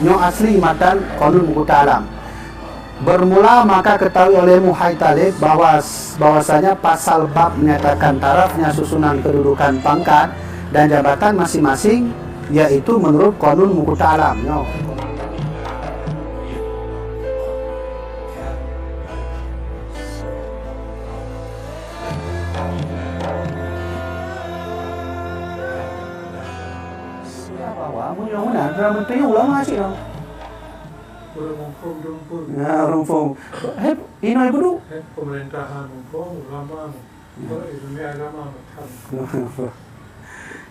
nyo asli matan qanun muqta alam. Bermula maka ketahui oleh Muhai Talib bahwasanya pasal bab menyatakan tarafnya susunan kedudukan pangkat dan jabatan masing-masing, yaitu menurut qanun muqta alam. Perdana Menteri ulama sih dong. Rumpung. Ini ibu tu. Pemerintahan rumpung ulama. Dunia agama.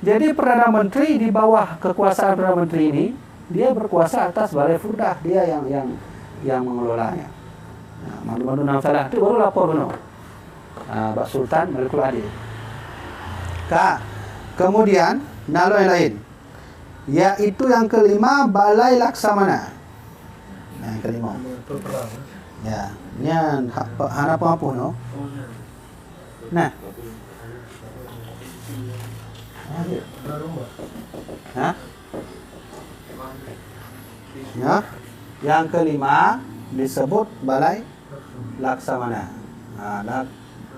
Jadi Perdana Menteri di bawah kekuasaan Perdana Menteri ini, dia berkuasa atas balai furdah, dia yang mengelolanya. Madu-madu nang salah itu baru lapor benar. Pak Sultan Malikul Adil. Kemudian nalo yang lain, yaitu yang kelima balai laksamana. Yang kelima. Ya, ni hana apa no. Nah. Hah? Ya. Yang kelima disebut balai laksamana.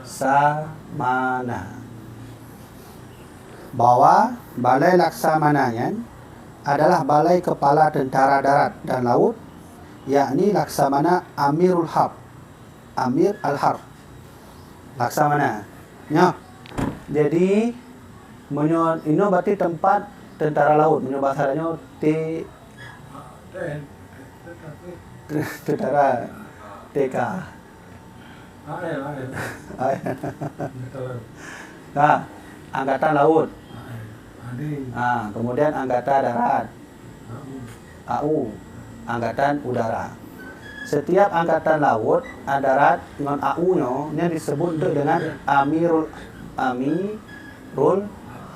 Laksamana. Bahwa balai laksamananya adalah balai kepala tentara darat dan laut, yakni laksamana Amirul Harb, Amir Al-Harb, laksamana. Ya. Jadi ini berarti tempat tentara laut. Ini bahasanya tentara TK. Angkatan laut. Kemudian angkatan darat. AU, angkatan udara. Setiap angkatan laut, darat dengan AU-nya disebut dengan Amirul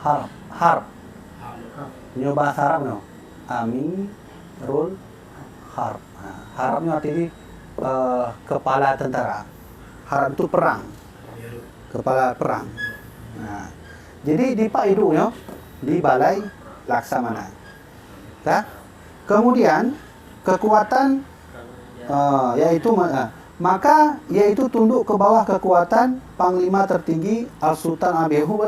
Harb. Ini bahasa Arab no. Amirul Harb. Harabnya artinya kepala tentara. Harab itu perang. Kepala perang. Jadi di Pak Idu di balai laksamana. Kemudian kekuatan yaitu tunduk ke bawah kekuatan panglima tertinggi Al-Sultan Abihu.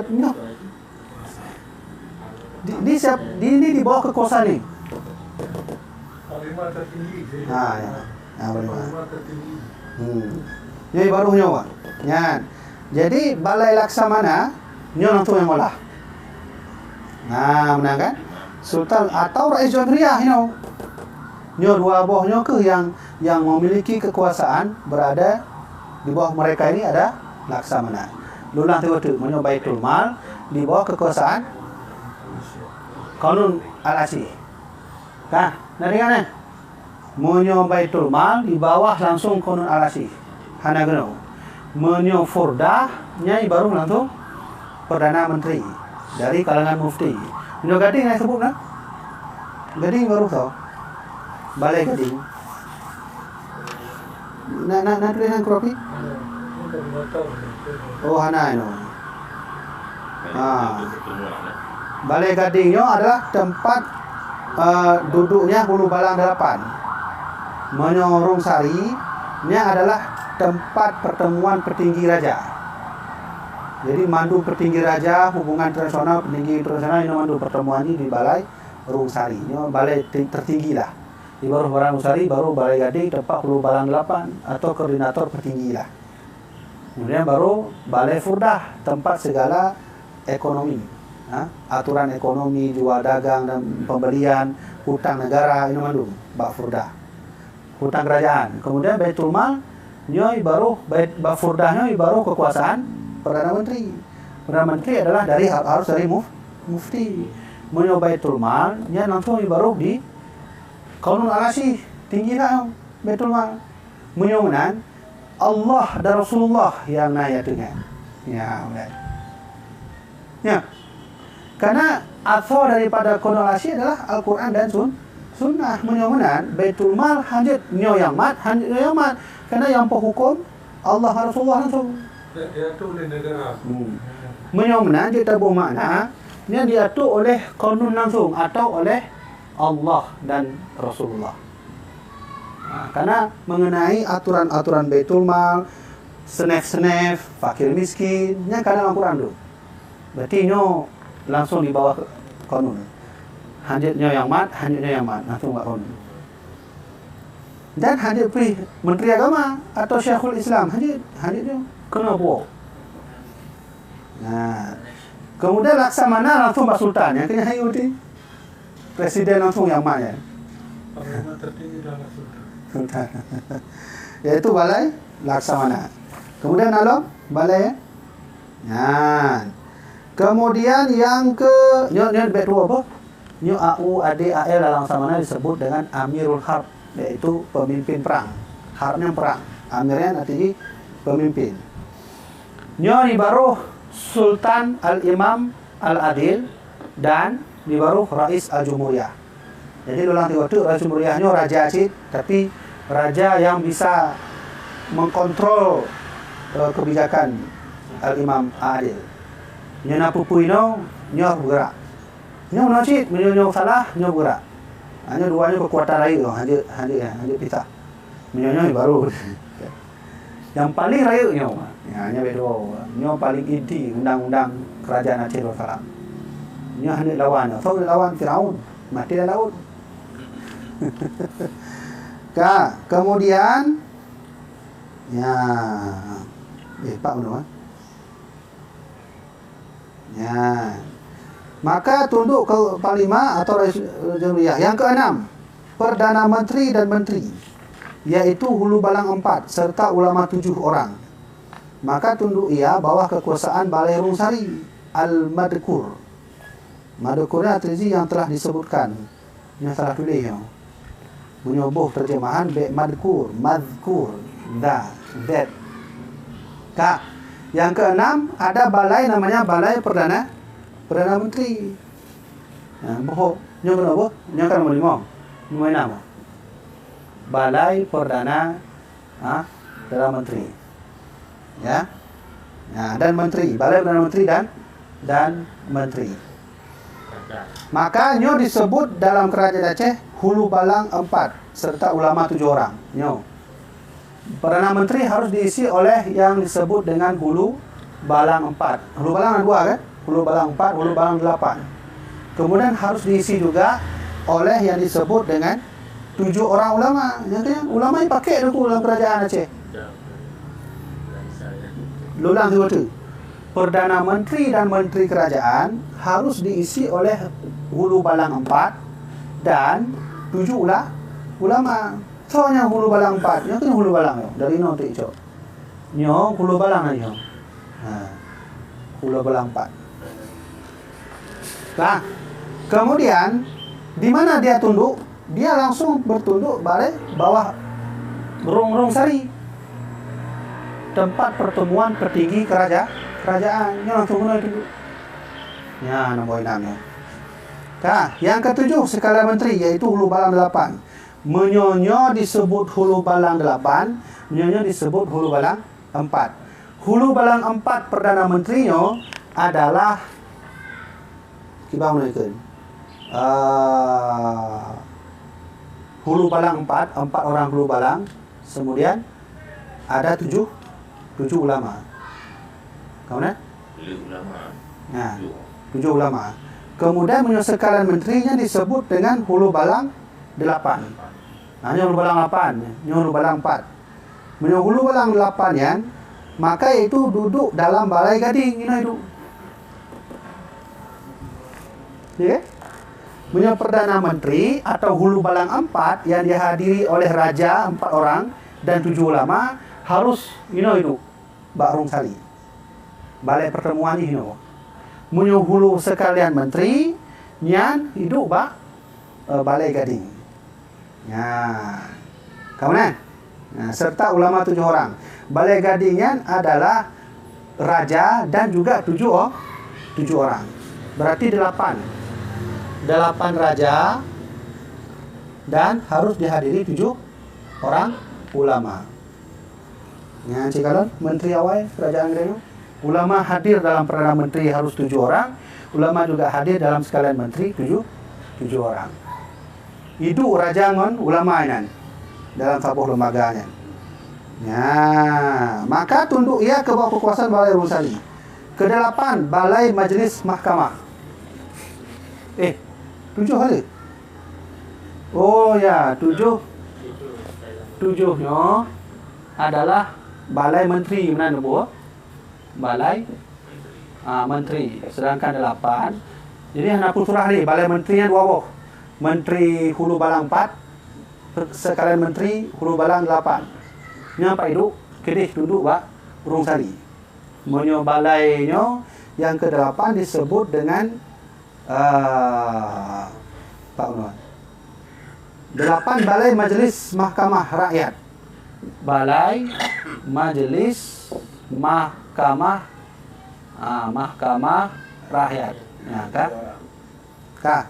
Ini di bawah kekuasaan ini. Panglima tertinggi. Panglima tertinggi. Ini baru nyawa. Jadi balai laksamana nyo langsung yang olah. Menang kan? Sultan atau Rais Jamhuriyah nyo dua bawahnya ke yang memiliki kekuasaan berada di bawah mereka ini ada laksamana. Lulah tu menyo Baitul Mal di bawah kekuasaan Qanun Al-Asih. Nanti kan? Menyo Baitul Mal di bawah langsung Qanun Al-Asih. Hana geno. Menyo Furdah nyai baru langsung Perdana Menteri dari kalangan mufti. Menyo Gading yang sebut kan? Gading baru tau. Balai Gading. Nak tulisan kropi? Oh, hana ini. Balai Gadingnya adalah tempat duduknya Hulu Balang 8. Menyorong Sari ini adalah tempat pertemuan petinggi raja. Jadi mandu petinggi raja, hubungan internasional, petinggi internasional ini mandu pertemuan ini di Balai Rungsari. Ini balai tertinggi lah. Di bawah Balai Rungsari baru Balai Gading tempat Hulu Balang 8 atau koordinator petinggi lah. Kemudian baru Balai Furdah tempat segala ekonomi, aturan ekonomi, jual dagang dan pembelian, hutang negara ini mandu Bak Furdah. Hutang kerajaan. Kemudian Baitul Mal nyoi baru Bak Furdahnya baru kekuasaan Perdana Menteri. Perdana Menteri adalah harus dari mufti. Menyo Baitul Mal nya langsung baru di Qanun Al-Asih tinggi lah Baitul Mal. Menyo menan Allah dan Rasulullah yang naya dengan. Ya. Karena asal daripada Qanun Al-Asih adalah Al-Quran dan Sunnah. Menyo menan Baitul Mal hanjit nyo yang mat. Karena yang penghukum Allah dan Rasulullah langsung. Diatur oleh negara. Menyomenan kita bermakna yang diatur oleh kanun langsung atau oleh Allah dan Rasulullah. Karena mengenai aturan-aturan Baitul Mal, senef-senef, fakir miskin, nya kadang Al-Quran tu. Berarti nyo langsung di bawah konun. Hanjitnya yang mat, langsung buat konun. Dan hanjit perih Menteri Agama atau Syekhul Islam, hanjitnya kena buat. Nah, kemudian Laksamana langsung Pak Sultan, yang kena hayu tu. Presiden langsung yang mat ya. Panglima tertinggi adalah Sultan. Yaitu Balai Laksamana. Kemudian Alom Balai. Nah. Kemudian yang ke nyo bet apa? Nyo AU AD AL Laksamana disebut dengan Amirul Harb, yaitu pemimpin perang. Harbnya perang. Amirnya nanti pemimpin. Nyo di baru Sultan Al-Imam Al-Adil dan di baru Rais Al-Jumhuriyah. Jadi ulang waktu Rais Al-Jumhuriyahnya raja Aceh, tapi raja yang bisa mengkontrol kebijakan Al-Imam Al-Adil. Nyo na pupuino, nyo bergerak. Nyo menacit, nyo salah, nyo bergerak. Hanya duanya kekuatan rayu, hanya pisah. Nyo baru. Yang paling rayu nyo, hanya bedo. Nyo paling inti undang-undang kerajaan Aceh Darussalam. Nyo hanya lawan, so lawan Firaun, mati dalam laut. Kemudian ya, Pak benar. Ya. Maka tunduk ke Panglima atau Rais Jumhuriyah. Yang keenam, Perdana Menteri dan Menteri, yaitu Hulu Balang 4 serta ulama 7 orang. Maka tunduk ia bawah kekuasaan Balai Rungsari Al-Madkur. Madkurnya atrisi yang telah disebutkan. Yang salah tulis ya. Menyoboh terjemahan Madkur, Madkur, that. Yang keenam, ada balai namanya Balai Perdana Menteri. Bohong. Nyo kenapa? Nyo kan mau ngomong. Mau nama. Balai Perdana Menteri. Ya. Nah, dan Menteri, Balai Perdana Menteri dan Menteri. Maka nyo disebut dalam kerajaan Aceh Hulu Balang 4 serta ulama 7 orang. Nyo. Perdana Menteri harus diisi oleh yang disebut dengan Hulu Balang 4. Hulu Balang ada 2 kan? Hulu Balang 4, Hulu Balang 8. Kemudian harus diisi juga oleh yang disebut dengan 7 orang ulama. Yang ulama yang pakai itu dalam kerajaan Aceh. Lulang itu. Perdana Menteri dan Menteri Kerajaan harus diisi oleh Hulu Balang 4 dan 7 ulama. Soalnya Hulu Balang 4, yang Hulu Balang yo. Dari no tik cok. Nyo Hulu Balang aja. Hulu Balang 4. Nah, kemudian di mana dia tunduk? Dia langsung bertunduk bawah Rungsari. Tempat pertemuan petinggi kerajaan. Nyo langsung kena tunduk. Ya, nombor 6 ya. Nah, yang ketujuh skala menteri yaitu Hulu Balang 8. Menyonyo disebut Hulu Balang 8, menyonyo disebut Hulu Balang 4. Hulu Balang 4 Perdana Menterinya adalah kibang menaikkan. Hulu Balang 4 orang Hulu Balang, kemudian ada 7 ulama. Kemudian? 7 ulama. Nah, 7 ulama. Kemudian menyusulkan menterinya disebut dengan Hulu Balang 8. Hanya Hulu Balang 8, Hulu Balang 4. Hulu Balang 8 yan, maka itu duduk dalam Balai Gading ini itu. Ya. Punya Perdana Menteri atau Hulu Balang 4 yang dihadiri oleh raja 4 orang dan 7 ulama harus itu Mbak Rungsari. Balai pertemuan ini. Punya hulu sekalian menteri nyan hidup Balai Gading. Ya. Kemudian serta ulama 7 orang. Balai Gadingan adalah raja dan juga 7 orang. Berarti 8 raja dan harus dihadiri 7 orang ulama. Ya, cikalon menteri awal kerajaan Greno. Ulama hadir dalam Perdana Menteri harus 7 orang. Ulama juga hadir dalam sekalian menteri 7 orang. hidup raja ngon ulama nan dalam sabuh lembaganya. Ya, maka tunduk ia ke bawah kekuasaan Balai Urung Sari. Kedelapan, Balai Majlis Mahkamah. 7 kali. Oh ya, 7. 7-nya adalah Balai Menteri mana bu? Balai Menteri. Sedangkan 8. Jadi hana surah ni Balai Menteri yang 2 Menteri Hulu Balang 4, sekalian Menteri Hulu Balang 8. Nya Pak Hidup kedih duduk Pak Urung Sari. Menyo balainya yang ke-8 disebut dengan Pak Unwan. 8 Balai Majlis Mahkamah Rakyat. Balai Majlis Mahkamah Mahkamah Rakyat. Ya,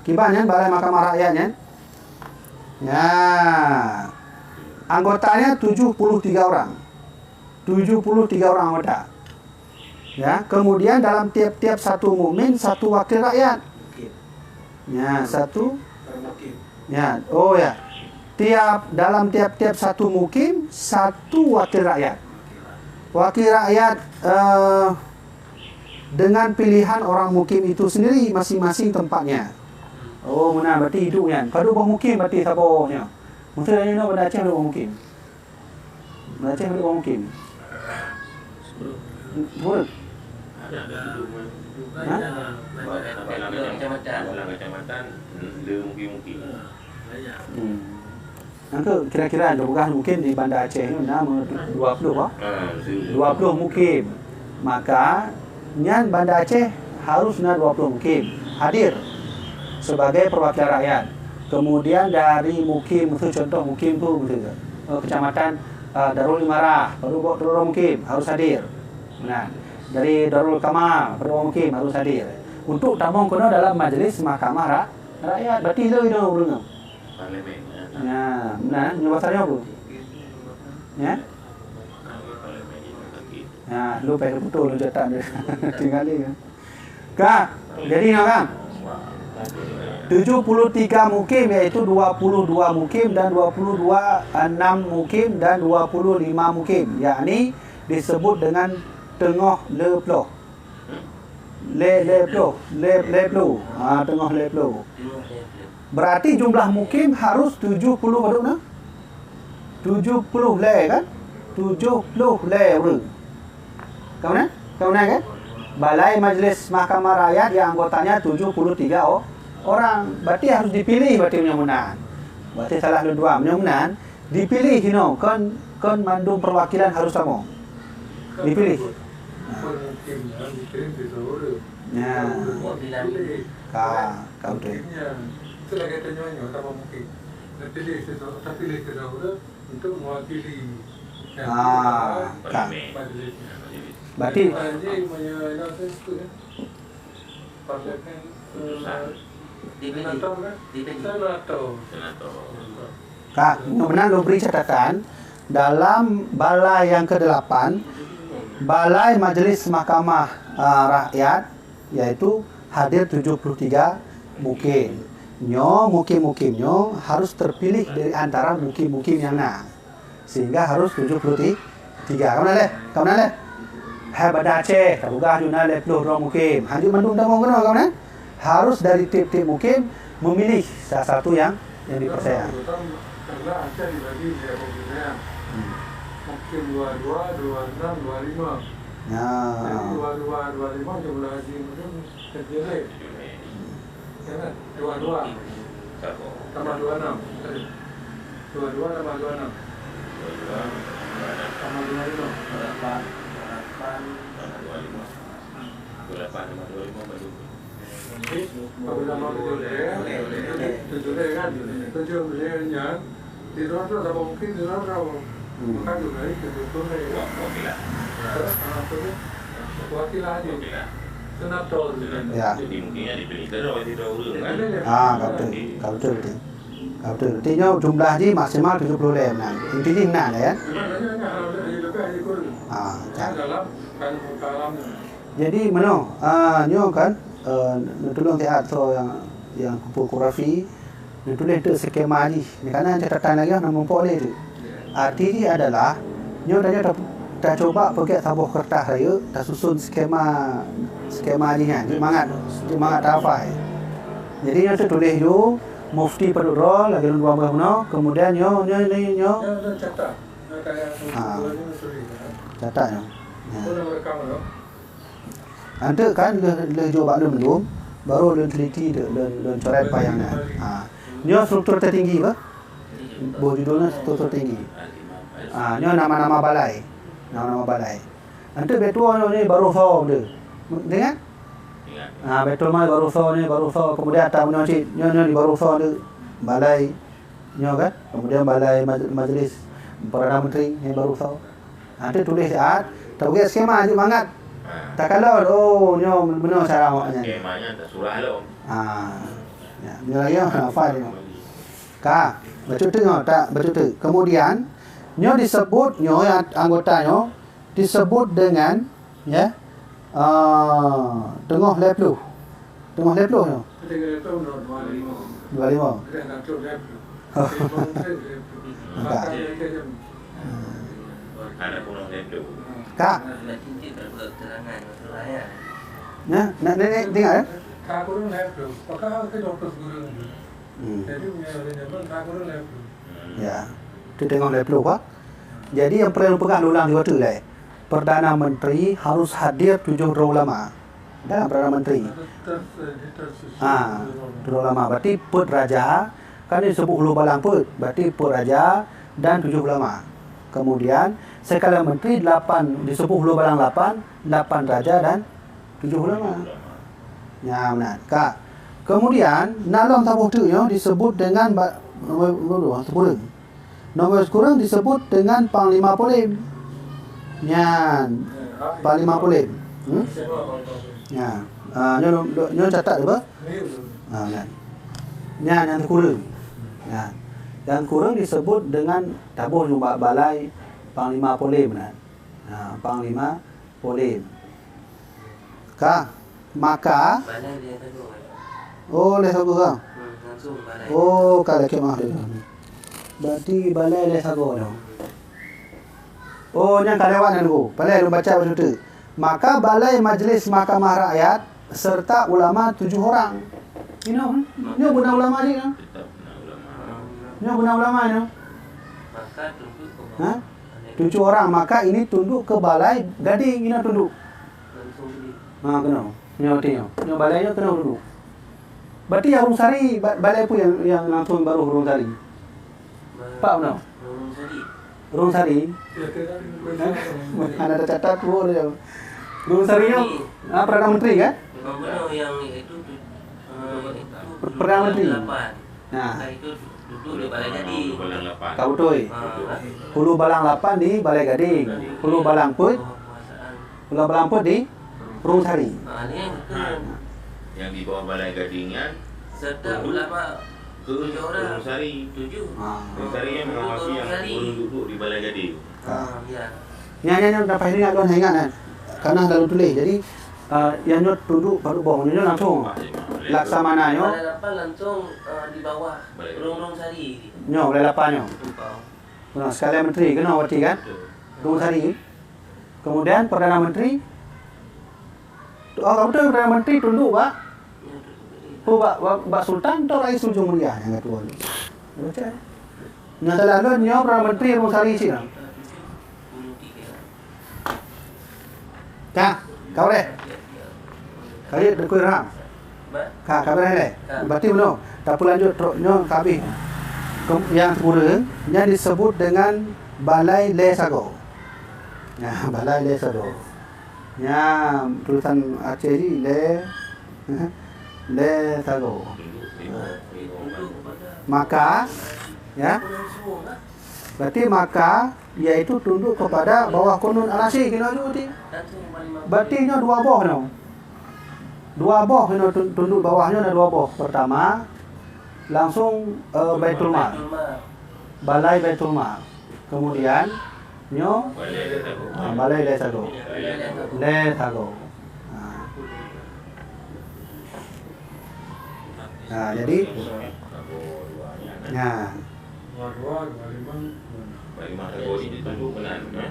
kibarnya Balai Mahkamah Rakyatnya. Ya. Anggotanya 73 orang. 73 orang anggota. Ya, kemudian dalam tiap-tiap satu mukmin satu wakil rakyat. Ya, satu. Ya, oh ya. Dalam tiap-tiap satu mukim satu wakil rakyat. Wakil rakyat dengan pilihan orang mukim itu sendiri masing-masing tempatnya. Oh, mana berarti hidupnya. Kalau orang mukim berarti sabarnya. Maksudnya nak pada Aceh ada orang mukim. Aceh ada orang mukim. Boleh. Kecamatan dia mungkin. Nanti kira-kira bukan mungkin di Bandar Aceh ni nama 20 apa? 20 mukim. Maka nyan Bandar Aceh harus 20 mukim hadir sebagai perwakilan rakyat. Kemudian dari mukim itu contoh mukim tu kecamatan Darul Imarah, perlu orang mukim harus hadir. Nah, dari Darul Kamal perlu mukim harus hadir. Untuk tamong kono dalam majlis mahkamah rakyat. Berarti lo itu urang. Parlemen. Ya, nah, nyawasanya apa? Ya? Ya, lu pengen betul lu cetak dia. Tinggal dia. Kak, jadi nak kan? 73 mukim yaitu 22 mukim dan 6 mukim dan 25 mukim, yakni disebut dengan tengah leploh. Leploh. Tengah leploh. Berarti jumlah mukim harus 70 berapa nak? 70 le kan? 70 le orang. Kau nak kan? Balai Majlis Mahkamah Rakyat yang anggotanya 73 orang. Berarti harus dipilih berarti menang. Berarti salah dua menang. Dipilih kan mandum perwakilan harus sama. Dipilih. Ya. Kau tu. Itulah katanya sama mungkin. Pilih seseorang untuk mewakili. Berarti Kak, benar lo beri catatan dalam balai yang ke-8, Balai Majlis Mahkamah Rakyat, yaitu hadir 73 mukim. Mukim-mukimnya harus terpilih dari antara mukim-mukim yang nak. Sehingga harus 73. Kau nak? Hai Bandar Aceh, tabugah juna leploh orang mukim. Hanjuk mandung dah mau kena kau nak? Harus dari tiap-tiap mukim memilih salah satu yang dipercaya. Karena Aceh dibagi dia pembinaan. Mukim 22, 26, 25. Ya. 22, 25 jumlah haji mungkin terjelek. Kan? 22 tambah 26. 22 tambah 26. Tambah 25. 28 sama 25 baru. Apabila mau tujuh kan? Tujuh beliaunya di luar tu sama mungkin di luar kau bukan juga itu tujuh wakil aja. Senator. Ya. Jadi mungkinnya dipilih terus tidak urung kan? Kau betul. Artinya jumlah haji maksimal 70 lem. Nah, intinya ya. Jadi mana? Nyo kan tolong lihat so yang kumpul koreografi Dia tulis tu skema haji. Ni kanan catatan lagi nama boleh tu. Arti dia adalah nyo dah coba pakai tabuh kertas saya, dah susun skema haji kan. Semangat hafal. Jadi nyo tu tulis tu mufti Padurol lagi dua belah kemudian nyo catat. Catat nyo. Boleh rekam tu. Anda kan le jawab belum baru le teliti le coret bayangnya. Nyo struktur tertinggi apa? Judulnya struktur tinggi. Nyo nama-nama balai. Nama-nama balai. Anda betul ni baru so dia. Dengar? Betul mai baru so kemudian atas nyo di baru so dia balai nyo kan. Kemudian balai majlis Perdana Menteri yang baru so. Anda tulis tak pakai skema je mangat. Tak kalau nyo benar cara awaknya. Skemanya tak surah lo. Ya, ni lagi hafal dia. Ka, betul tu nyo tak betul tu. Kemudian nyo disebut nyo anggota nyo disebut dengan ya tengah leplu. Tengah leplu nyo. Ketika itu 25. 25. Kita nak cuba leplu. Ada pun itu. Kak. Ya, nak dengar ya? Tak kurang leplu. Pakai ke doktor guru. Jadi punya pun tak kurang leplu. Ya. Tu tengok leplu pak. Jadi yang perlu pegang ulang di waktu lah. Perdana Menteri harus hadir 7 ulama dalam Perdana Menteri. Dua ulama berarti put raja kan disebut hulu balang put. Berarti put raja dan 7 ulama. Kemudian sekalian menteri 8 disebut hulu balang 8 raja dan 7 ulama. Ya benar. Kak. Kemudian dalam tabuh tu disebut dengan nombor kurang disebut dengan Panglima Polim. Nyan Panglima Polim. Ya. Nyo catat apa? Kan. Nyan yang kurang. Ya. Yang kurang disebut dengan tabuh jumpa balai Panglima Polim kan. Panglima Polim. Maka le sago ka. Kalau kemah dia. Berarti balai le sago tu. Yang kalewat nunggu. Balai lu baca betul tu. Maka balai majlis Mahkamah Rakyat serta ulama 7 orang. Ini guna ulama ni kan? Ini guna ulama ni. Maka tunduk ke 7 orang. Maka ini tunduk ke balai Gading. Ini tunduk. Kena. Ini balai kena tunduk. Berarti yang Urung Sari balai pun yang langsung baru Urung Sari. Pak benar? Urung Sari. Ada catat tu dia. Urung Sari nya Perdana Menteri kan? Yang itu Perdana Menteri. Itu duduk di Balai Gading. Kau betul. Hulu Balang 8 di Balai Gading. Hulu Balang Put di Urung Sari. Yang di bawah Balai Gadingnya serta ulama ke Urung Sari. 7. Urung Sari yang mengawasi yang duduk di Balai Gading. Ya. Yang dapat ini akan ingat kan. Karena lalu tulis. Jadi yang nyot tunduk baru bawah nyot langsung. Laksamana nyo. Balai 8 langsung di bawah Urung Sari. Nyo Balai 8 nyo. Nah, sekalian menteri kena wati kan? Urung Sari. Kemudian Perdana Menteri. Kamu tu Perdana Menteri tunduk pak. Pak Sultan atau Rais Ujung Mulia yang ketua ni. Baca. Yang lalu nyo Perdana Menteri Urung Sari sini. Kau deh. Kali dekui ram. Kau deh. Berarti benar. Tapi lanjut nyo kabi. Yang kurang yang disebut dengan Balai Le Sago. Ya, Balai Le Sago. Ya, tulisan Aceh ni Le Sago. Maka ya. Berarti maka iaitu tunduk kepada bawah konun alasi kena juga. Berarti nya 2 boh no. 2 boh kena tunduk bawahnya ada 2 boh. Pertama langsung Baitul Mal. Balai Baitul Mal. Kemudian nyo Balai Le Sago. Le Sago. Jadi Ya. 22, 25, Bagaimana kategori itu benar, eh?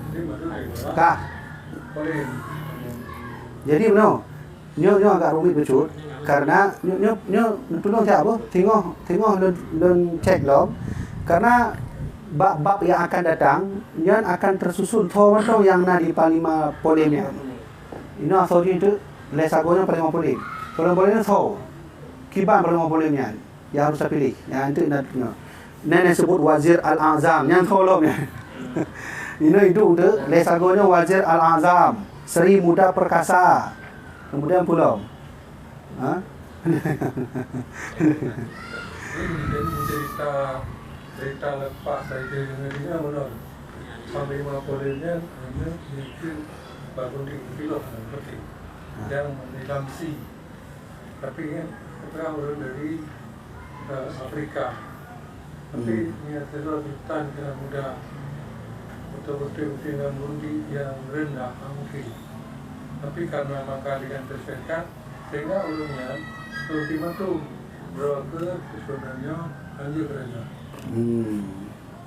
jadi mana? Kah. Boleh. Jadi benar. Nyo agak rumit becut karena nyo tolong siapa? Tengok dan cek lo. Karena bab yang akan datang yang akan tersusun tong yang na di panglima polemnya. Ini asal itu lesagonya panglima polem. Polemnya tahu. Kiban panglima polemnya. Ya harus pilih. Yang itu nenek sebut Wazir Al-Azam yang tolongnya. Ini itu udah lesagonya Wazir Al-Azam, Seri Muda Perkasa. Kemudian pulau. Ha? cerita lepas saya dengarnya benar. Panglima polemnya hanya mungkin Bagundi pilot seperti yang menilangsi. Tapi kan kita orang dari Afrika. Tapi niat itu hutan yang muda betul-betul dengan mundi yang rendah mungkin. Tapi karena maka dengan tersekat sehingga ulumnya ultimatum broker sebenarnya hanya kerja.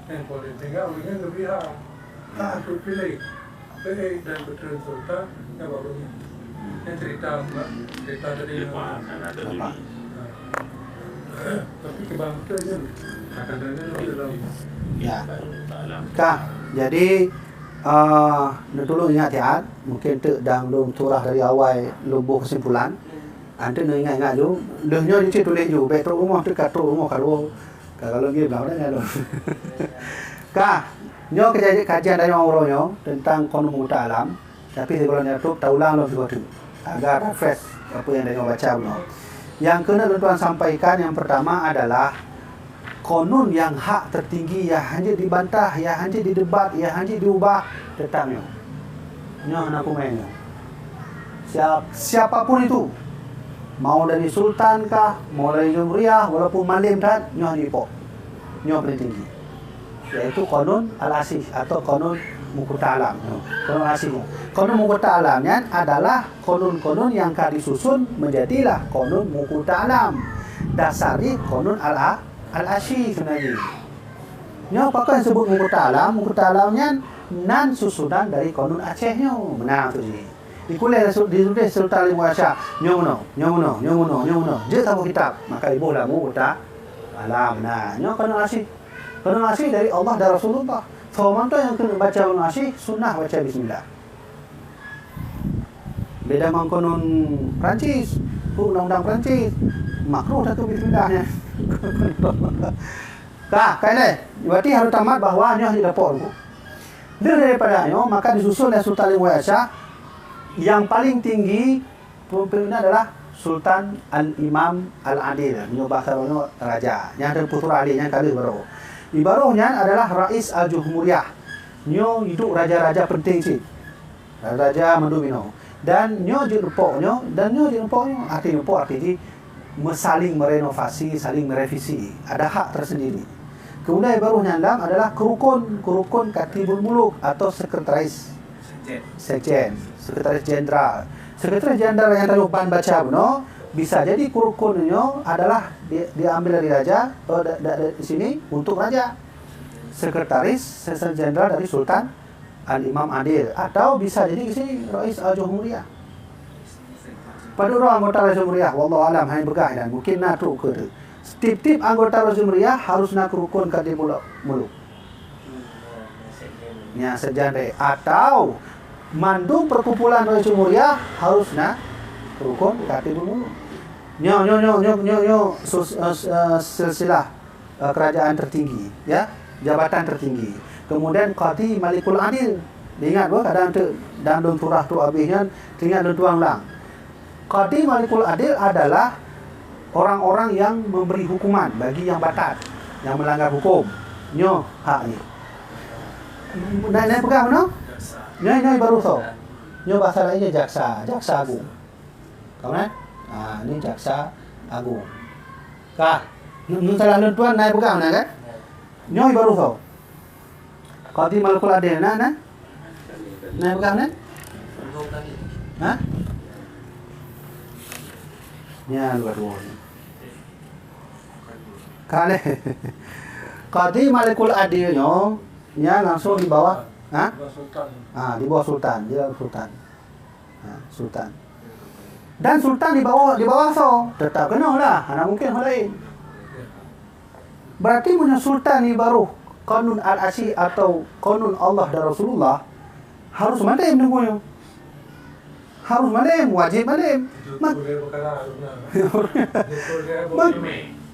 Yang boleh sehingga ulumnya lebih aku pilih dan betul sultan yang barunya. Yang cerita tadi tapi kebangsanya kadang-kadang dalam Ya. Kah. Jadi tolong ingat ya, mungkin tu dang lum turah dari awal lubuh kesimpulan. Anda nak ingat tu, lehnya dia tulis tu, baik tu rumah tu kat rumah kalau dia belau dah kalau. Kah, nyo kajian dari orang tentang konon muta alam, tapi kalau nyatuk taulang lo sesuatu agar refresh apa yang dia baca no. Yang kena tuan sampaikan yang pertama adalah konon yang hak tertinggi yang hanya dibantah, yang hanya didebat, yang hanya diubah tentang nyo. Nyo nak main. Siapapun itu, mau dari sultan kah, mau dari jumhuriyah, walaupun malim dah, nyo dipok. Nyo paling tinggi. Yaitu konon al-asih atau konon mukuta alam. Konon asih. Konon mukuta alamnya adalah konon-konon yang akan disusun menjadilah konon mukuta alam. Dasari konon al-asih sebenarnya. Nyo apakah yang sebut mukuta alam? Mukuta alamnya nan susunan dari konon Acehnya. Benar tu ji. Dikuliah ditulis Sultan Limau Asyah. Nyo. Dia tahu kitab. Maka ibu lah mukuta alam. Nah, nyo konon asih. Konon asih dari Allah dan Rasulullah. Soman tu yang kena baca konon asih, sunnah baca bismillah. Beda dengan konon Perancis, undang-undang Perancis, makruh satu bismillahnya. Dah, kailah. Berarti harus tamat bahawa nyo hanya dapat tu. Daripada nyo, maka disusun oleh Sultan Limau Asyah yang paling tinggi pemimpinnya adalah Sultan Al-Imam Al-Adil. Nyo bahasa nyo raja. Yang ada putra adilnya kali baru. Ibaruhnya adalah Rais Al-Jumhuriyah. Nyo hidup raja-raja penting sih. Raja mendomino. Dan nyo jenupoknya, arti saling merenovasi, saling merevisi. Ada hak tersendiri. Kemudian ibaruhnya dalam adalah kerukun Katibul Muluk atau sekretaris sekjen, sekretaris jenderal. Sekretaris jenderal yang tadi Upan baca no, bisa jadi kurukunnya adalah diambil dari raja dari sini untuk raja. Sekretaris jenderal dari Sultan Al-Imam Adil atau bisa jadi di sini Rais Al-Jumhuriyah. Pada orang anggota Rais Al-Jumhuriyah, wallahu alam hanya berkah dan mungkin natruk ke. Tip-tip anggota Rais Al-Jumhuriyah harus nak rukun ke muluk. Ya sejane atau mandum perkumpulan Rais Al-Jumhuriyah harus nak rukun Katibul Muluk. Nyo silsilah kerajaan tertinggi, ya, jabatan tertinggi. Kemudian Qadi Malikul Adil. Ingat gua kadang tu dan don turah tu habisnya tinggal don tuang ulang. Qadi Malikul Adil adalah orang-orang yang memberi hukuman bagi yang batal, yang melanggar hukum. Nyo hak ni. Naik pegang mana? Nyo baru tahu. Nyo bahasa lainnya jaksa agung. Tahu kan? Ini jaksa agung. Kah? Nyo salah tuan naik pegang kan? Nyo baru tahu. Qadi Malikul Adil nah. Naik pegang kan? Hah? Ya luar. Kale. Qadi Malikul Adilnya nya langsung di bawah, Sultan. di bawah sultan, dia sultan. Sultan. Dan sultan di bawah so, tetap kena lah, mana mungkin hal lain. Berarti punya sultan ni baru Qanun Al-Asy atau Qanun Allah dan Rasulullah harus malim nunggunya. Harus malim, wajib malim.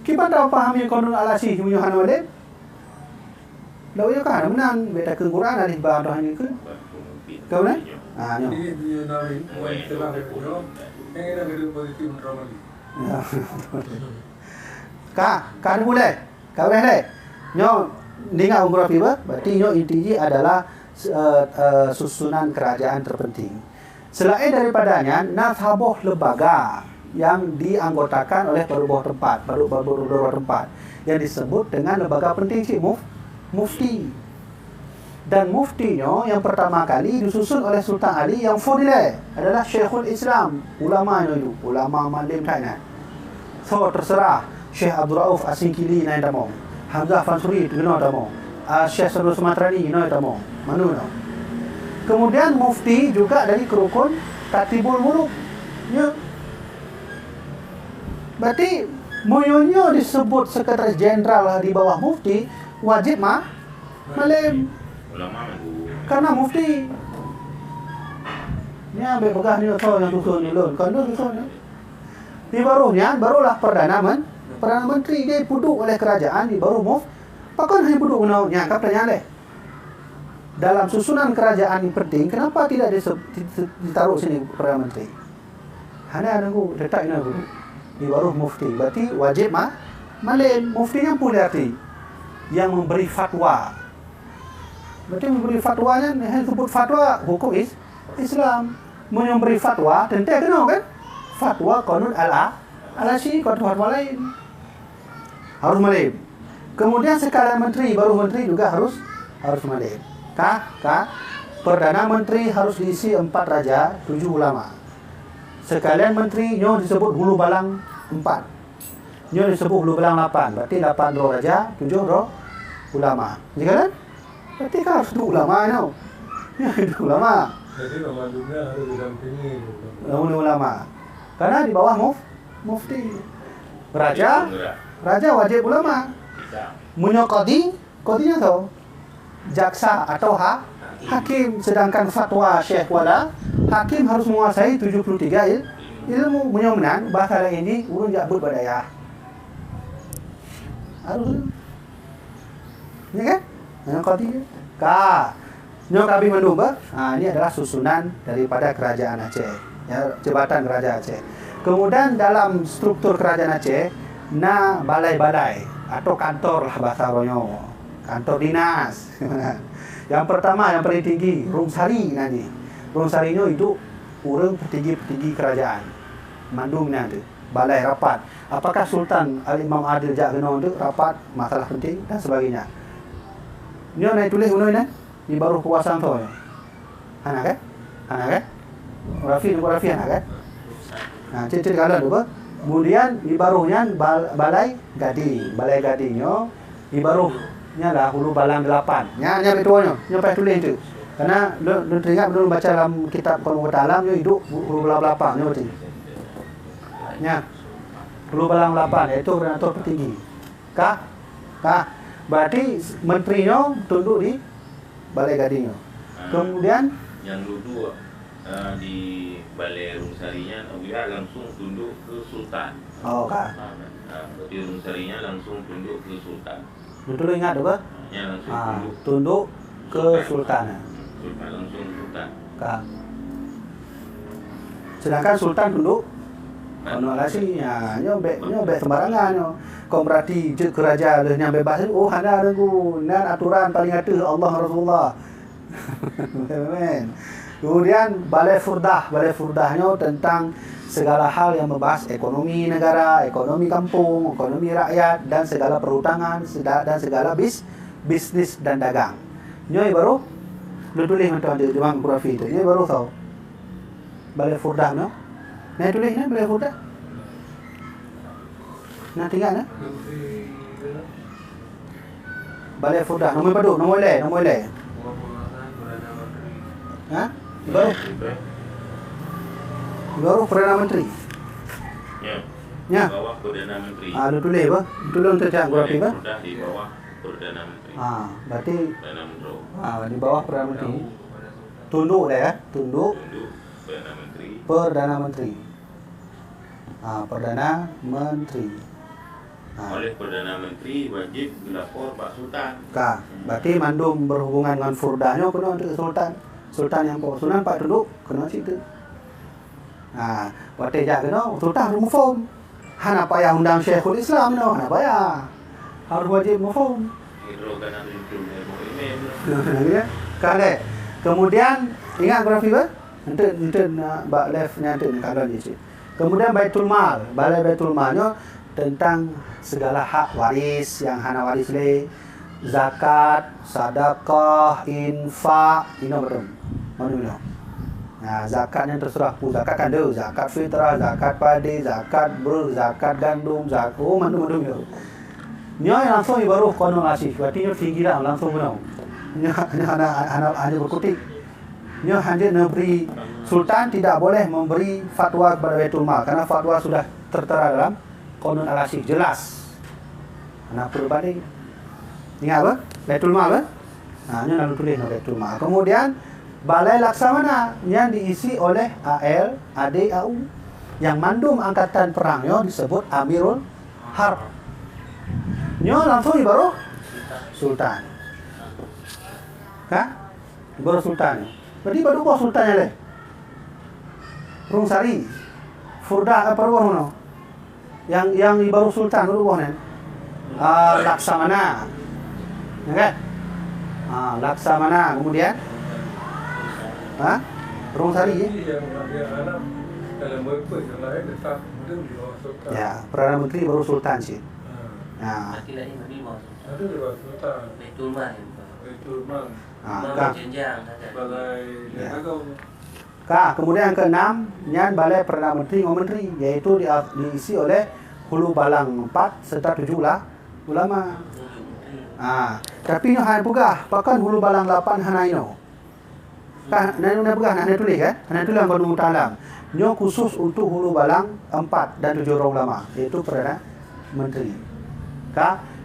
Kita tahu pahami Qanun Al-Asy punya hana malim. Lalu ya kan menan beda ke Quran ada bahan hanya ke. Kau ni? Nyo. Ini dia nabi, telah berdoa. Yang ada gedung positif ramai. Kan boleh. Kau boleh deh. Nyo dengar geografi berarti nyo intinya adalah susunan kerajaan terpenting. Selain daripadanya, nasabah lembaga yang dianggotakan oleh beberapa tempat yang disebut dengan lembaga penting sih mufti. Dan muftinya yang pertama kali disusun oleh Sultan Ali yang fadilah adalah Syekhul Islam, ulamanya itu, ulama malim Thailand. So terserah Syekh Abdul Rauf Asingkili naik damo, Hamzah Fansuri kena damo, Syekh Sadul Sumatrani naik damo, mana no. Kemudian mufti juga dari kerukun Katibul Muluk. Ya. Berarti moyonya disebut sekretaris jenderal di bawah mufti wajib malim. Karena mufti ni ambil pegah ni so yang susun ni lon. Kan tu susun ni. Di barulah Perdana Menteri dia duduk oleh kerajaan di baru Pakon hanya duduk nya katanya leh. Dalam susunan kerajaan yang penting, kenapa tidak ditaruh sini Perdana Menteri? Hanya nunggu letak ini dulu. Di baru mufti. Berarti wajib malim. Mufti yang punya arti yang memberi fatwa. Berarti memberi fatwanya, sebut fatwa hukum Islam. Memberi fatwa, tentu kena kan? Fatwa Qanun Al-Asy, fatwa lain. Harus malim. Kemudian sekalian menteri, baru menteri juga harus malim. Perdana Menteri harus diisi 4 raja, 7 ulama. Sekalian menteri nyo disebut hulu balang 4. Nyo disebut hulu balang 8. Berarti 8 roh raja, 7 roh ulama. Jadi kan? Berarti kan harus 2 ulama no. Ya, 2 ulama. Jadi ulama dunia harus didampingi. Ulama. Karena di bawah mufti. Raja wajib ulama. Munyo qadinya tahu. Jaksa atau hakim, sedangkan fatwa syekh wala hakim harus menguasai 73 ilmu menyomenan bahasa lain ini urun jabut badaya harus ya kan yang qadi nyo kabi mendumba. Ini adalah susunan daripada kerajaan Aceh ya, jabatan kerajaan Aceh. Kemudian dalam struktur kerajaan Aceh balai-balai atau kantor lah bahasa ronyo, kantor dinas. Yang pertama, yang paling tinggi, Rungsari nanti. Rungsarinya itu orang petinggi-petinggi kerajaan. Mandung nanti, balai rapat. Apakah Sultan Al-Imam Adil Jakno itu rapat masalah penting dan sebagainya. Ini naik tulis unoy di baru kuasaan tu. Anak kan? Rafi anak kan? Nah, cerita kalau tu kemudian di barunya balai gadingnya di barunya lah hulu balang 8. Nya betuanya, nya pakai tulis tu. Karena lu teringat belum baca dalam kitab Qur'an Alam nya hidup hulu balang 8 nya betul. Nya hulu balang 8 iaitu koordinator petinggi. Berarti menterinya tunduk di balai gadingnya. Kemudian yang duduk di balai Rungsarinya dia langsung tunduk ke Sultan. Oh, Berarti Rungsarinya langsung tunduk ke Sultan. Betul ingat apa? Ya langsung tunduk ke Sultan. Sultan langsung Sultan. Sedangkan Sultan tunduk Al-Asy-nya nyobek sembarangan nyo. Kau berarti kerajaan yang bebas oh hana dengu nan aturan paling ada Allah Rasulullah. Kemudian balai furdahnya tentang segala hal yang membahas ekonomi negara, ekonomi kampung, ekonomi rakyat dan segala perhutangan dan segala bisnis dan dagang. Nyoi baru lu tulis macam ada Jumang Qurafi itu. Nyoi baru tahu. Balai furdahnya. Nah tulisnya balai furdah. Nah tinggal nah. Balai Furdah, nombor padu, nombor le. Ha? Baru Perdana Menteri. Ya. Di bawah Perdana Menteri. Lu tulis apa? Tulis untuk cak geografi apa? Sudah di bawah Perdana Menteri. Berarti Perdana Menteri. di bawah Perdana Menteri. Tunduk dah ya, tunduk Perdana Menteri. Perdana Menteri. Perdana Menteri. Oleh Perdana Menteri wajib dilapor Pak Sultan. Berarti mandum berhubungan dengan Furdahnya kena untuk Sultan. Sultan yang Pak Sultan Pak tunduk kena situ. Waktu jak kena Sultan harus mufum. Hana payah undang Syekhul Islam no, hana payah. Harus wajib mufum. Hidro kan ada email. Kale. Kemudian ingat grafi ba? Ente bak left nya ente kanan je. Kemudian Baitul Mal, Balai Baitul Malnya tentang segala hak waris yang hana waris le, zakat, sedekah, infak, ini betul. Mana? Zakat yang terserah pu, zakat kan ada, zakat fitrah, zakat padi, zakat ber, zakat gandum, zakat mana ya. Nya langsung baru konon asih, berarti nya tinggi dah langsung benar. Nya hanya berkutik. Nya hanya negeri Sultan tidak boleh memberi fatwa kepada Baitul Mal karena fatwa sudah tertera dalam Qanun Al-Asih jelas. Anak perlu balik. Ingat apa? Baitul Mal apa? Nya lalu tulis Baitul Mal. Kemudian Balai Laksamana yang diisi oleh AL, AD, AU. Yang mandum angkatan perangnya disebut Amirul Harb. Nya langsung baru Sultan. Baru Sultan. Berarti baru bos Sultannya le. Rungsari. Furdah apa baru yang baru Sultan baru bos Laksamana. Ya kan? Laksamana kemudian Rungsari ya. Ya, Perdana Menteri baru Sultan sih. Berarti lagi Menteri bos. Ada di bawah Sultan. Baitul Mal. Jenjang ada. Balai Kemudian yang keenam, nyan Balai Perdana Menteri ngomong menteri, yaitu diisi oleh Hulu Balang 4 serta 7 ulama. Tapi nyo hanya pegah, pakan Hulu Balang 8 hana ino. Nanya pegah, nanya tulis kan? Nanya tulis yang Bandung Talam. Nyo khusus untuk Hulu Balang 4 dan 7 orang ulama, yaitu Perdana Menteri.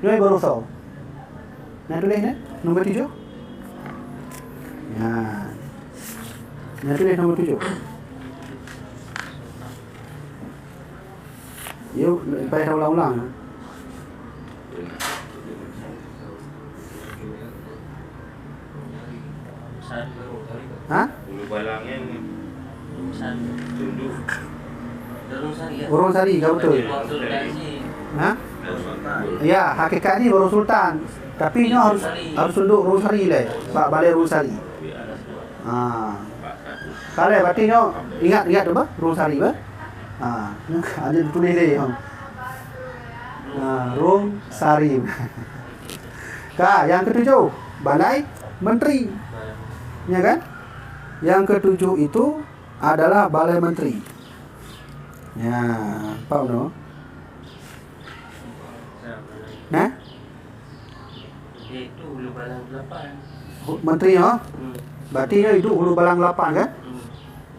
Nyo baru tahu. Nanya tulis ni, nombor 7. Nanya tulis nombor 7. Yuk, payah ulang-ulang. Hulu Balangnya tunduk. Urung Sari, kau betul. Ya, hakikat ni baru Sultan. Tapi nyo harus tunduk Urung Sari le. Balai Urung Sari. Kalau berarti nyo ingat apa? Urung Sari ba? Ada ditulis le. Urung Sari. Yang ketujuh, Balai Menteri. Ya kan? Yang ketujuh itu adalah Balai Menteri. Ya, Pak Uno. Itu Hulu Balang 8. Menteri ya? Berarti itu Hulu Balang 8 kan?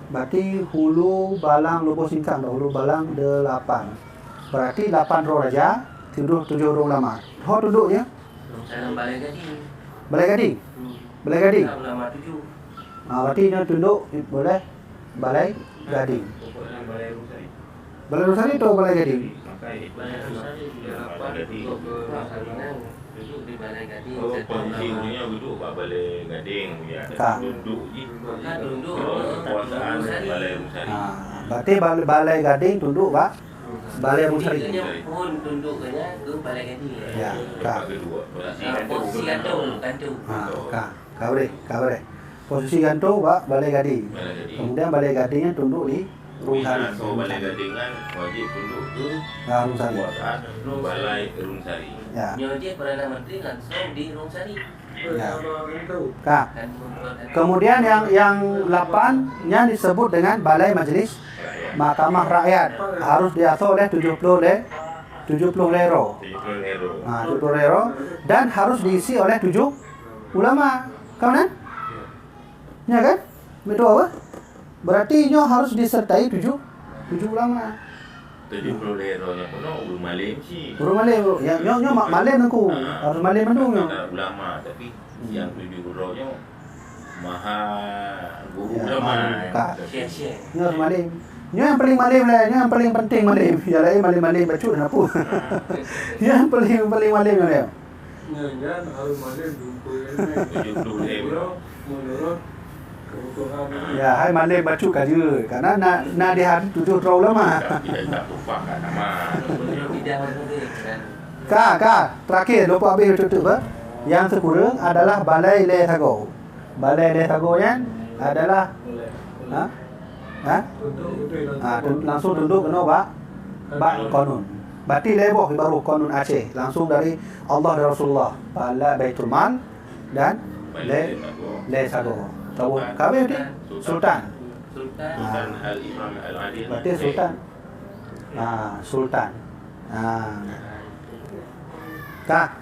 Berarti Hulu Balang Lubuk Singkang, Hulu Balang 8. Berarti 8 roh raja, 7 roh ulama. Ho duduknya? Dalam Balai Gading. Balai Gading. Balai Gading. Ulama 7. Berarti dia tunduk boleh Balai Gading. Balai Rusari atau Balai Gading? Balai Rusari duduk di Balai Gading. Posisi ujungnya duduk Pak Balai Gading ya. Duduk je. Duduk. Kekuasaan Balai Rusari. Berarti Balai Gading tunduk Pak Balai Rusari. Pun tunduknya ke Balai Gading. Ya, Kedua. Posisi gantung. Kau boleh. Posisi gantung Pak Balai Gading. Kemudian Balai Gadingnya tunduk di Rungsari. Balai Gading kan wajib tunduk ke Rungsari. kekuasaan Balai Rungsari. Ya. Dia Perdana Menteri langsung di Rungsari. Kemudian yang 8-nya disebut dengan Balai Majelis Mahkamah Rakyat. Harus diatur oleh 70 70 lero. 70 euro. 70 lero dan harus diisi oleh 7 ulama. Kawan kan? Ya kan? Betul apa? Berarti nyo harus disertai 7 ulama. 70 euro nya pun ulun malim sih. Urung malim. Ya nyo malim aku. Harus malim mendung nyo. Ada ulama tapi yang 7 euro nya maha guru Ya, ulama. Kak. Sia-sia. Nyo harus malim. Nyo yang paling malim lah, nyo yang paling penting malim. Ya lain malim-malim bacut dan apa. Yang paling malim nyo dia. Nyanyian harus mandi 70 euro. menurut kebutuhan. Ya, hai malim bacut kaje. Karena nak di hari 7 ulama. Kita tak lupa kan nama. Tidak berbeda kan. Kak, terakhir lupa habis tutup apa? Yang sekurang adalah Balai Le Thago. Balai Le Thago yang adalah langsung tunduk kena bak konun. Berarti leboh baru konun Aceh langsung dari Allah dan Rasulullah. Balai Baitul Mal dan Le Thago. Tahu kami ni Sultan. Sultan Al-Imam Al-Adil. Berarti Sultan. Sultan. Kak,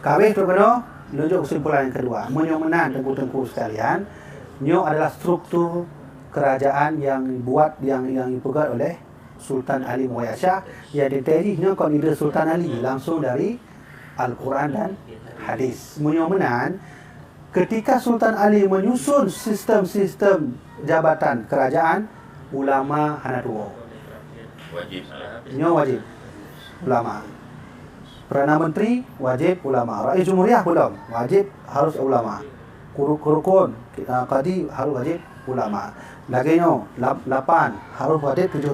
kami tu kena menunjuk kesimpulan yang kedua. Menyomenan tengku-tengku sekalian, nyo adalah struktur kerajaan yang dibuat yang dipegang oleh Sultan Ali Muhammad Shah yang diterjemahnya kon ide Sultan Ali langsung dari Al-Quran dan hadis. Menyomenan ketika Sultan Ali menyusun sistem-sistem jabatan kerajaan, ulama hana dua. Wajib. Nyo wajib ulama. Perdana Menteri wajib ulama. Rais Jumhuriyah belum wajib harus ulama. Kurukun Qadi harus wajib ulama. Lagi nyo 8 harus wajib 7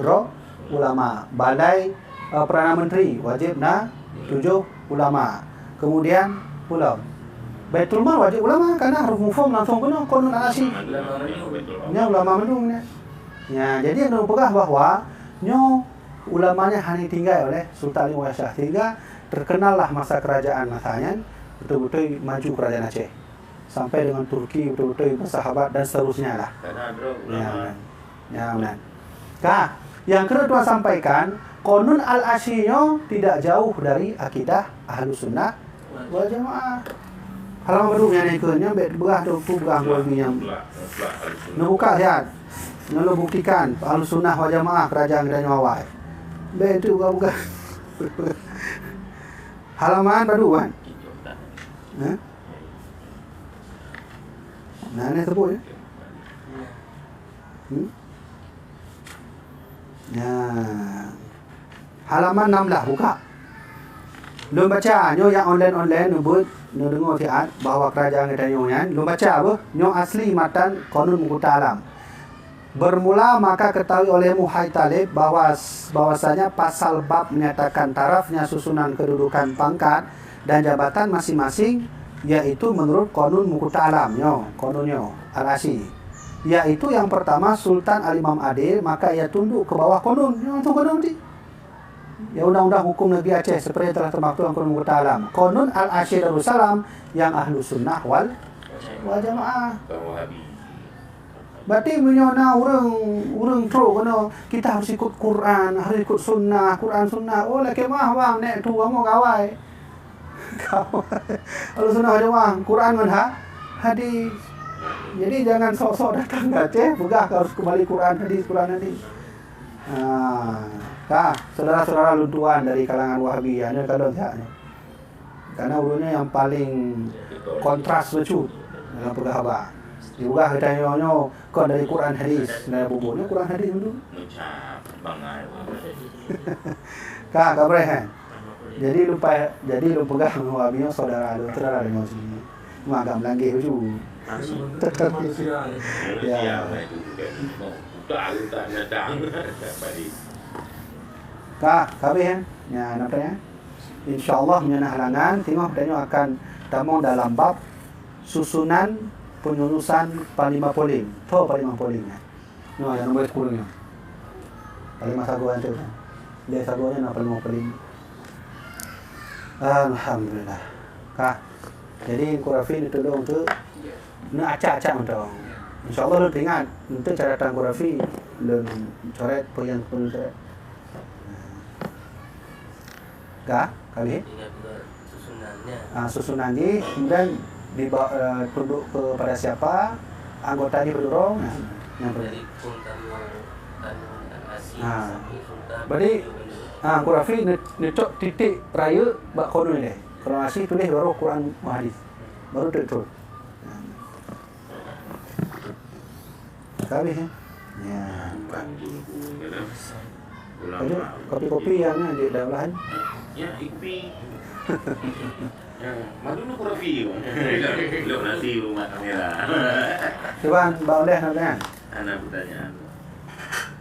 ulama. Balai Perdana Menteri wajib 7 ulama. Kemudian belum Baitul Mal wajib ulama karena harus mufhum langsung kena konun al-asy. Nya ulama mendung nya. Ya, jadi yang pegang bahwa nyo ulamanya hanya tinggal oleh Sultan Ali Muhammad Shah sehingga terkenallah masa kerajaan masanya betul-betul maju kerajaan Aceh sampai dengan Turki betul-betul bersahabat dan seterusnya lah. Karena ada ulama. Ya benar. Kak, yang kedua sampaikan konun al-asy-nya tidak jauh dari akidah Ahlus Sunnah wal Jamaah. Halaman baru yang ikutnya berah tu berah bolehnya. Nak buka lihat. Nak buktikan Ahlus Sunnah wal Jamaah kerajaan kita nyawai. Be itu buka. Halaman baru kan? Nah, ini sebut ya. Halaman 16 buka. Lu baca nyo yang online nyebut nyo dengar fiat bahawa kerajaan kita nyo kan. Lu baca apa? Nyo asli matan Qanun Muqta Alam. Bermula maka ketahui olehmu hai talib bahwasanya pasal bab menyatakan tarafnya susunan kedudukan pangkat dan jabatan masing-masing yaitu menurut Qanun Muqta Alam konunnya al-asy, yaitu yang pertama Sultan Al-Imam Adil maka ia tunduk ke bawah konun nanti ya undang-undang hukum negeri Aceh seperti yang telah termaktub dalam Qanun Muqta Alam. Qanun al-Asy Darussalam yang Ahlus Sunnah wal Jamaah. Berarti menyona orang teruk kena kita harus ikut Quran, harus ikut sunnah, Quran sunnah. Oh lah kemah bang nek tu kamu kawai. Kalau sunnah aja bang, Quran kan hadis. Jadi jangan sok-sok datang ke Aceh, pegah harus kembali Quran hadis. Saudara-saudara luntuan dari kalangan Wahabiyah ni kalau tak ni. Karena ulunnya yang paling kontras becut dalam pegah abah. Juga kita nyonya kon dari Quran hadis, dari bubuknya Quran hadis dulu. Kak kabre. Jadi lu pegang Wahabiyah saudara lu saudara dengan sini. Cuma agak melangkih tu. Ya. Kak kabre kan? Ya nampaknya. Insyaallah menyana halangan timah danyo akan tamong dalam bab susunan penyusunan Panglima Polim. Tahu Panglima Polimnya? No, yang nombor 10-nya. Panglima Sagoan tu. Dia Sagoannya nak Panglima Polim. Alhamdulillah. Kak. Jadi Qurafi itu dong tu nak acak-acak untuk. Insyaallah lu ingat untuk catatan Qurafi dan coret yang penuh coret. kali Tinggal buat susunannya. susunan ini kemudian dibawa tunduk kepada siapa, anggota ini berdorong yang Dari pun tamu asing Ah. sampai sultan. Berarti Qurafi necok titik raya bak kono ni. Kalau nasi tulis baru Quran hadis. Baru betul. Habis ya. Ya. Jadi kopi-kopi yang di dalam Ya, ikupi. Madu nu kopi. Belum nasi rumah kamera. Coba Bang Deh nanti. Anak pertanyaan.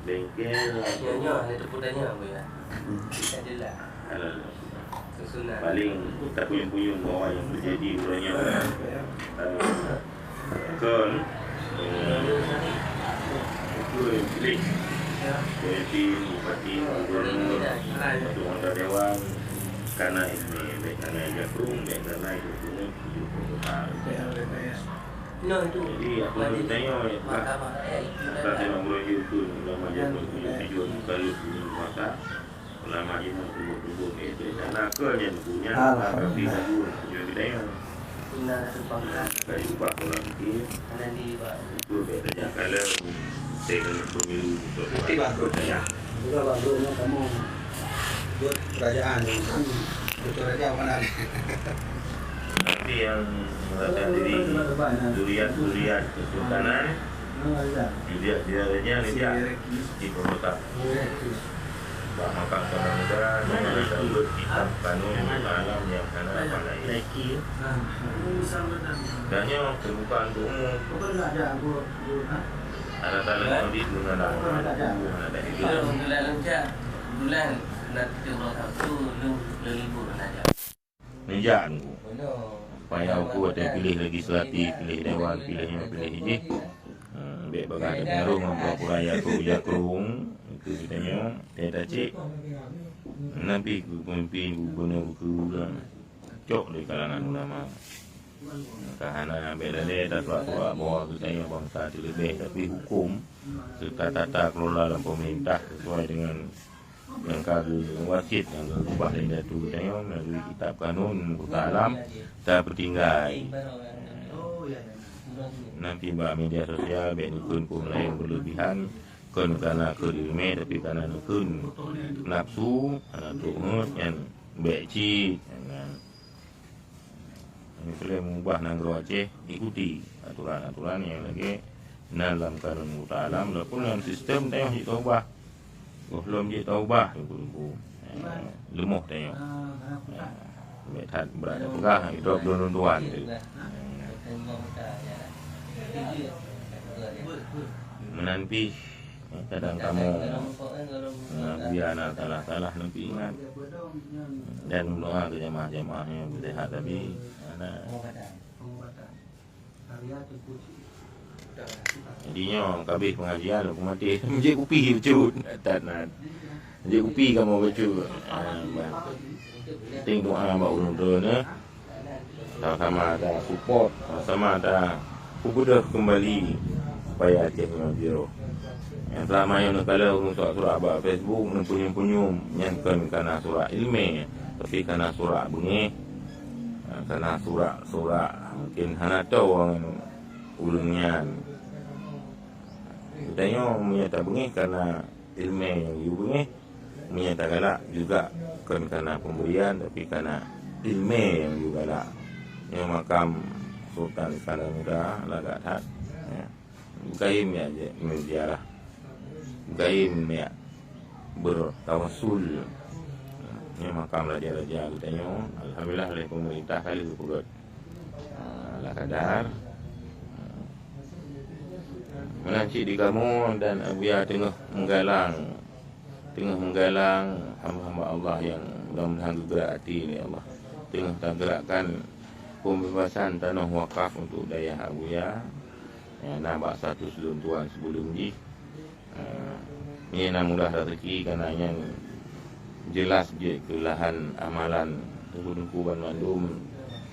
Bengkel. Nyonya itu putanya apa ya? Kita jelas. Kalau Susunan. paling tak puyung-puyung bawah yang terjadi uranya kan pilih jadi bupati gubernur atau anggota dewan karena ini baik karena jakrung baik karena itu No itu. jadi aku bertanya Mahkamah tak ada berujuk tu ulama jakrung tujuan kalau masa ulama jakrung tubuh itu karena kerja punya tapi aku jadi daya Guna sepangkat. kayu jumpa orang ini Ada di Pak. itu bedanya kalau dengan pemilu untuk ya. Sudah bagusnya kamu buat kerajaan itu raja mana? nanti yang merasa diri durian kesultanan dia di pembetak bahkan seorang negara mengenai urut kitab kanun alam yang sana pandai dannya terbuka untuk umum ada talent audit mengenai ada itu Kalau bulan lencah, bulan nanti orang satu libur aja. menjaan Benar. supaya aku ada pilih legislatif, pilih dewan, pilih ini. Baik bagai pengaruh mempura ya aku jakrung itu kitanya dia cik nanti pemimpin gubernur ke cok di kalangan ulama karena beda dia tak suatu bahwa kitanya bangsa lebih tapi hukum serta tata kelola dalam pemerintah sesuai dengan yang kagak wasit yang berubah dari datu kitanya melalui kitab kanun buta alam tak bertinggai nanti mbak media sosial baik nukun pun lain berlebihan kan karena kerime tapi karena nukun nafsu karena tuhut yang baik cik ini boleh mengubah nanggro Aceh ikuti aturan-aturan yang lagi dalam kanun buta alam walaupun dalam sistem tengok cik taubah belum cik taubah lemuh tengok baik tak berada pegah hidup tuan menanti kadang kamu biar anak salah nanti ingat dan doa ke jemaah-jemaahnya bersehat tapi anak jadinya kabeh pengajian aku mati menjadi kupi cut tak nak menjadi kupi kamu cut penting doa mbak ulun tu sama ada support sama ada kubudah kembali supaya Aceh menjadi yang selama yang kalau surat abah Facebook mempunyum yang karena surat ilmu tapi karena surat bunyi karena surat mungkin hana tahu orang ulungnya katanya menyata bunyi karena ilmu yang bunyi menyata galak juga karena pemberian tapi karena ilmu yang juga galak yang makam Sultan Iskandar Muda lagak tak bukaim ya menziarah bukaim ya bertawasul ini makam raja-raja katanya alhamdulillah oleh pemerintah kali kepugat ala kadar melanci di kamu dan biar tengah menggalang hamba-hamba Allah yang mudah-mudahan gerak hati ini Allah tengah tak gerakkan pembebasan tanah wakaf untuk daya Abuya nampak satu seluntuan sebelum ni ini mudah rezeki kerana yang jelas je kelahan amalan tunggu-tunggu Bandung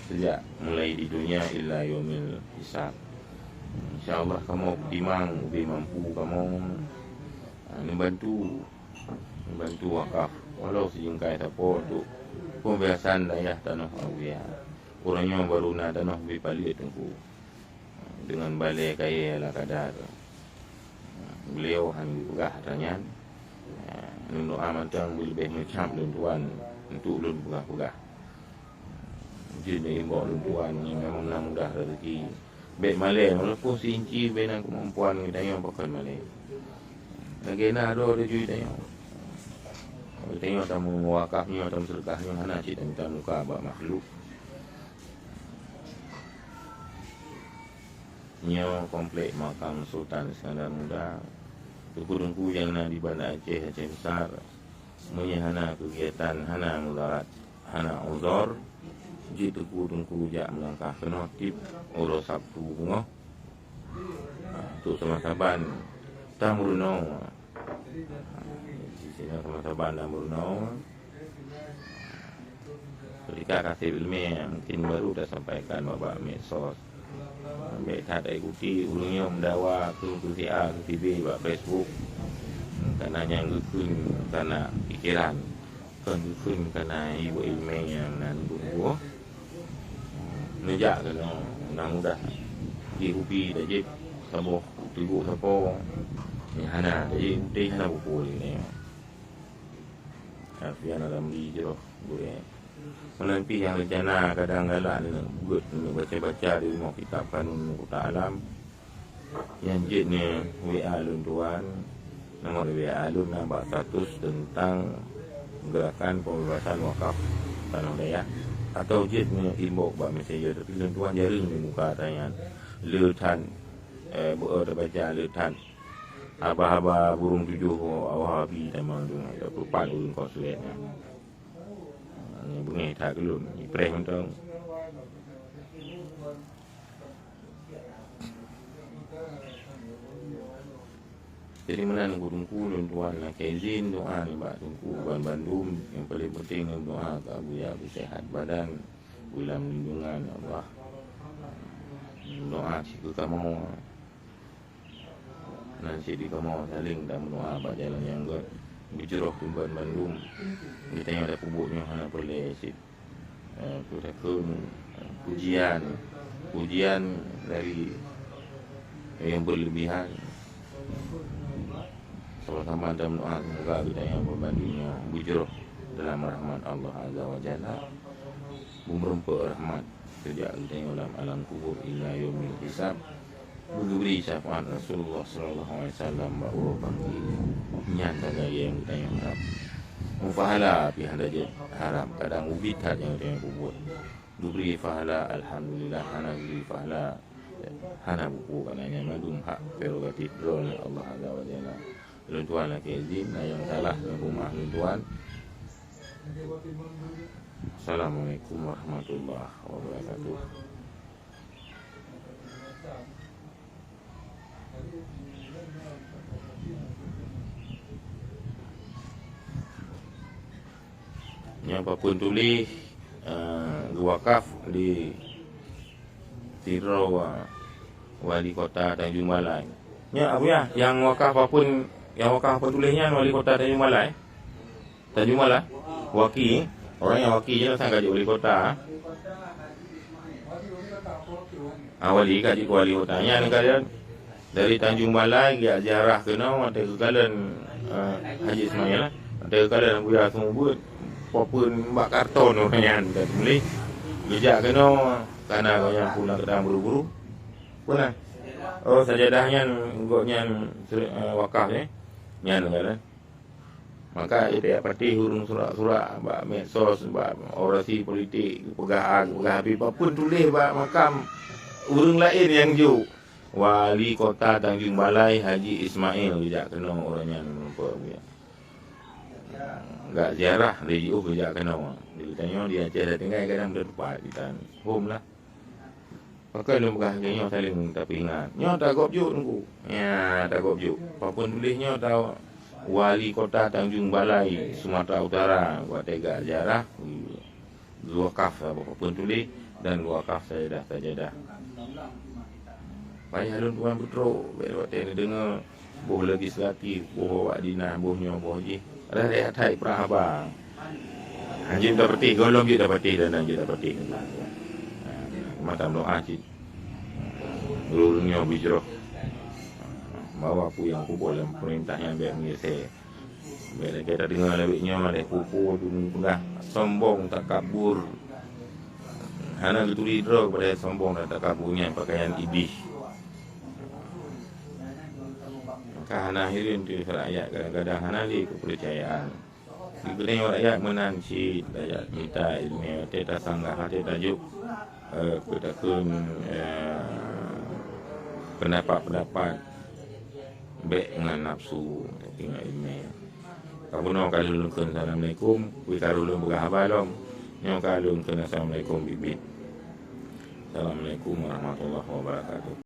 sejak mulai di dunia illa yaumil hisab insyaallah kamu optimang lebih mampu kamu membantu wakaf walau sejengkai siapa untuk pembiasaan dayah tanah awia. Orangnya baru na tanah bipali tengku. Dengan balai kaya lah kadar. Beliau han pegah tanyan. Nunuk amantang lebih macam tuan untuk ulun pegah-pegah. Jadi bawa tuan memang nak mudah rezeki. Baik malai walaupun sinci benar kemampuan kita yang pakai malai. Lagi nak ada cuy tanya. Tengok tamu wakafnya, tamu sedekahnya, anak cik minta muka abak makhluk. Nyo komplek makam Sultan Iskandar Muda. Tukudungku yang nak di Bandar Aceh Besar. Menyahana kegiatan hana mudarat, hana uzor. Ji tukudungku jak melangkah ke notip urus Sabtu bunga. Tu sama-saban Tamruno. Di sini sama-saban Tamruno. Ketika kasih ilmi mungkin baru dah sampaikan babak medsos. Ambil tak ada ikuti ulungnya mendawa ke A, ke B, buat Facebook. Kerana yang gukun, kerana fikiran. Kan gukun, kerana ibu ilmu yang nan buku. Nejak kena, mudah-mudah. Dihupi dah je, sabuh, tibuk sapo. Ni hana, dah je, putih hana buku ni. Afian dalam hijrah, boleh. Menempi yang rencana kadang galak buat baca-baca di rumah kitab kanun Kota Alam. Yang jid ni WA Alun Tuan. Nombor WA Alun nampak status tentang gerakan pembebasan wakaf tanah daya. Atau jid ni inbox buat messenger. Tapi Alun Tuan jaring di muka tanya. Letan baca letan. Abah-abah burung tujuh awal habis memang tu. Tak perupan ulun konsulatnya. Bunyi tak kelun, press mentang. Jadi mana nak tungku tuan nak izin doa ni bak tungku Tuan Bandung yang paling penting doa ke Abu Ya sehat badan, dalam lindungan Allah. Doa si kamu nanti di kamu saling dan doa bak jalan yang good. Berjerah Tuan Bandung. Dia tanya ada pupuknya hana boleh asid. Pujian dari yang berlebihan. Sama-sama dalam doa semoga kita yang berbandingnya berjerah dalam rahmat Allah Azza wa Jalla. Bumerempa rahmat sejak kita yang dalam alam kubur ila yaumil hisab. Beri syafaat Rasulullah sallallahu alaihi wasallam bahawa bagi nyata gaya yang kita yang harap. Mufahala pihak je harap kadang ubitat yang kita yang buat. Beri fahala alhamdulillah hana beri fahala hana buku kananya madum hak prerogatif drone Allah Azza wa Jalla. Lun tuan laki izin yang salah di rumah lun tuan. Assalamualaikum warahmatullahi wabarakatuh. Yang apapun tulis wakaf di Tiro Wali Kota Tanjung Balai. Ya Abu ya, yang wakaf apapun tulisnya Wali Kota Tanjung Balai. Tanjung Balai, waki, orang yang waki je lah sang gaji Wali Kota. Wali gaji Wali Kotanya ni kalian dari Tanjung Balai dia ziarah kena ada kekalan Haji Ismail lah. Ada kekalan Abu Ya semua buat popun mbak karton orangnya dan mulai bijak kena karena kau yang pulang ke dalam buru-buru pernah sajadahnya ngoknya wakaf ni nyan kan maka itu ya parti hurung surat-surat mbak medsos mbak orasi politik pegah habis apapun tulis mbak makam urang lain yang ju Wali Kota Tanjung Balai Haji Ismail bijak kena orangnya nampak dia enggak ziarah dari bijak kena dia tanya dia Aceh dah tinggal kadang berdepan di tan home lah pakai lu bekah kenya saling tapi ingat nyo tak gop juk tunggu ya tak gop juk apapun tulisnya tahu Wali Kota Tanjung Balai Sumatera Utara buat tega ziarah wakaf apapun tulis dan wakaf sajadah payah lun tuan putro waktu ni dengar boh legislatif boh wak dinah bohnya boh je ada thai prahaba Anjing tak peti, golong je tak peti dan anjing tak peti. Macam doa cik. Rulnya bijroh. Bawa aku yang kumpul dalam perintah yang biar saya. Biar kita dengar lebihnya ada kupu tu pegah sombong tak kabur. Hana itu ridho kepada sombong dan tak kaburnya pakaian iblis. Maka hana hirin tu rakyat kadang-kadang hana li kepercayaan. Diberi rakyat menanci, rakyat minta ilmu, teta sanggah, teta juk, kita kun pendapat-pendapat baik dengan nafsu, tinggal ilmu. Kamu nak kalau lungkun assalamualaikum, kalau lungkun berhabalom, yang kalau lungkun assalamualaikum bibit. Assalamualaikum warahmatullahi wabarakatuh.